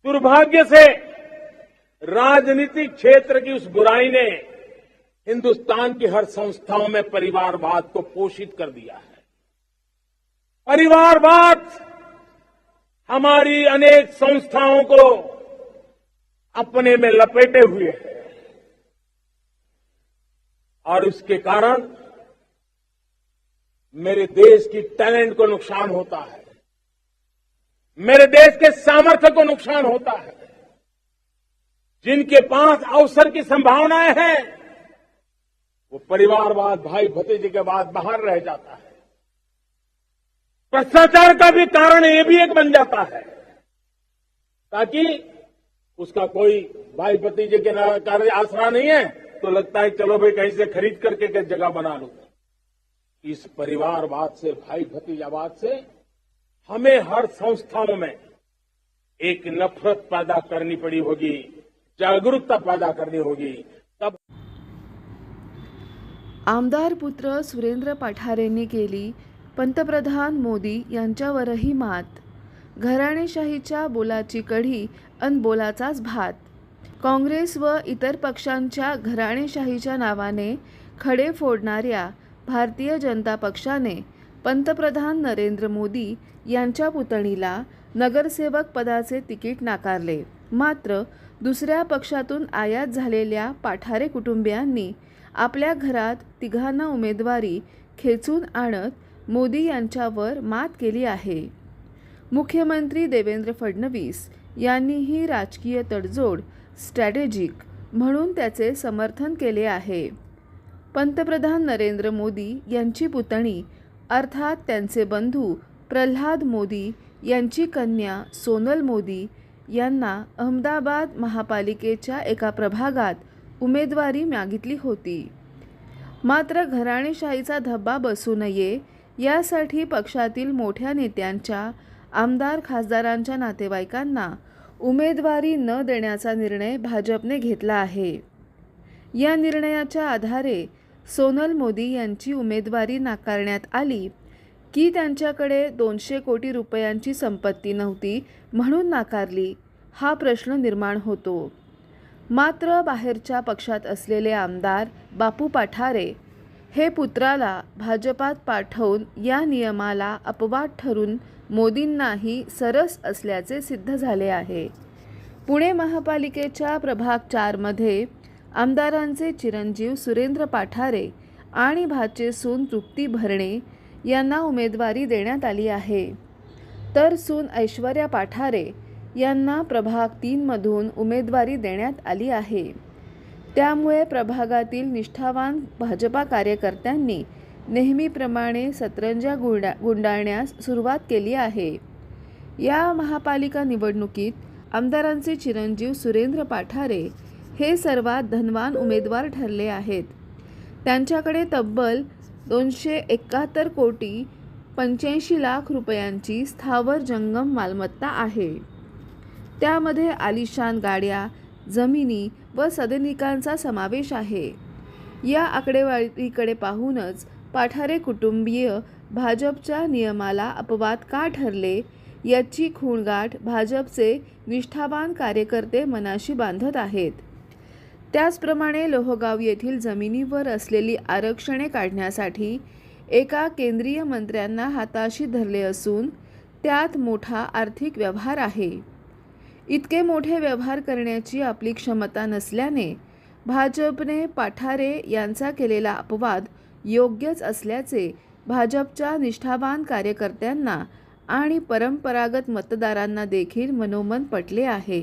दुर्भाग्य से राजनीतिक क्षेत्र की उस बुराई ने हिंदुस्तान की हर संस्थाओं में परिवारवाद को पोषित कर दिया है। परिवारवाद हमारी अनेक संस्थाओं को अपने में लपेटे हुए है और इसके कारण मेरे देश की टैलेंट को नुकसान होता है, मेरे देश के सामर्थ्य को नुकसान होता है। जिनके पास अवसर की संभावनाएं हैं वो परिवारवाद, भाई भतीजे के बाद बाहर रह जाता है। भ्रष्टाचार का भी कारण ये भी एक बन जाता है ताकि उसका कोई भाई भतीजे के कार्य आसरा नहीं है तो लगता है चलो भाई कहीं से खरीद करके जगह बना लो। इस परिवारवाद से, भाई भतीजावाद से हमें हर संस्थाओं में एक नफरत पैदा करनी पड़ी होगी, जागरूकता पैदा करनी होगी। तब आमदार पुत्र सुरेंद्र पाठारेंनी केली पंतप्रधान मोदी यांच्यावरही मात। घराणेशाहीच्या बोलाची कढी अन बोलाचाच भात। काँग्रेस व इतर पक्षांच्या घराणेशाहीच्या नावाने खडे फोडणाऱ्या भारतीय जनता पक्षाने पंतप्रधान नरेंद्र मोदी यांच्या पुतणीला नगरसेवक पदाचे तिकीट नाकारले। मात्र दुसऱ्या पक्षातून आयात झालेल्या पाठारे कुटुंबियांनी आपल्या घरात तिघांना उमेदवारी खेचून आणत मोदी यांच्यावर मात केली आहे। मुख्यमंत्री देवेंद्र फडणवीस यांनीही राजकीय तडजोड स्ट्रॅटेजिक म्हणून त्याचे समर्थन केले आहे। पंतप्रधान नरेंद्र मोदी यांची पुतणी अर्थात त्यांचे बंधू प्रल्हाद मोदी यांची कन्या सोनल मोदी यांना अहमदाबाद महापालिकेच्या एका प्रभागात उमेदवारी मागितली होती। मात्र घराणेशाहीचा धब्बा बसू नये यासाठी पक्षातील मोठ्या नेत्यांच्या, आमदार खासदारांच्या नातेवाईकांना उमेदवारी न देण्याचा निर्णय भाजपने घेतला आहे। या निर्णयाच्या आधारे सोनल मोदी यांची उमेदवारी नाकारण्यात आली की त्यांच्याकडे 200 कोटी रुपयांची संपत्ती नव्हती म्हणून नाकारली, हा प्रश्न निर्माण होतो। मात्र बाहेरच्या पक्षात असलेले आमदार बापू पाठारे हे पुत्राला भाजपात पाठवून या नियमाला अपवाद ठरून मोदींनाही सरस असल्याचे सिद्ध झाले आहे। पुणे महापालिकेच्या प्रभाग 4 मध्ये आमदारांचे चिरंजीव सुरेंद्र पाठारे आणि भाचे सून तृप्ती भरणे यांना उमेदवारी देण्यात आली आहे, तर सून ऐश्वर्या पाठारे यांना प्रभाग 3 मधून उमेदवारी देण्यात आली आहे। त्यामुळे प्रभागातील निष्ठावान भाजपा कार्यकर्त्यांनी नेहमीप्रमाणे सतरंजा गुंडाळण्यास सुरुवात केली आहे। या महापालिका निवडणुकीत आमदारांचे चिरंजीव सुरेंद्र पाठारे हे सर्वात धनवान उमेदवार ठरले आहेत। त्यांच्याकडे तब्बल 271 कोटी 85 लाख रुपयांची स्थावर जंगम मालमत्ता आहे। त्यामध्ये आलिशान गाड्या, जमिनी व सदनिकांचा समावेश आहे। या आकडेवारीकडे पाहूनच पाठारे कुटुंबीय भाजपच्या नियमाला अपवाद का ठरले याची खूणगाठ भाजपचे निष्ठावान कार्यकर्ते मनाशी बांधत आहेत। त्याचप्रमाणे लोहगाव येथील जमिनीवर असलेली आरक्षणे काढण्यासाठी एका केंद्रीय मंत्र्यांना हाताशी धरले असून त्यात मोठा आर्थिक व्यवहार आहे। इतके मोठे व्यवहार करण्याची आपली क्षमता नसल्याने भाजपने पाठारे यांचा केलेला अपवाद योग्यच असल्याचे भाजपच्या निष्ठावान कार्यकर्त्यांना आणि परंपरागत मतदारांना देखील मनोमन पटले आहे।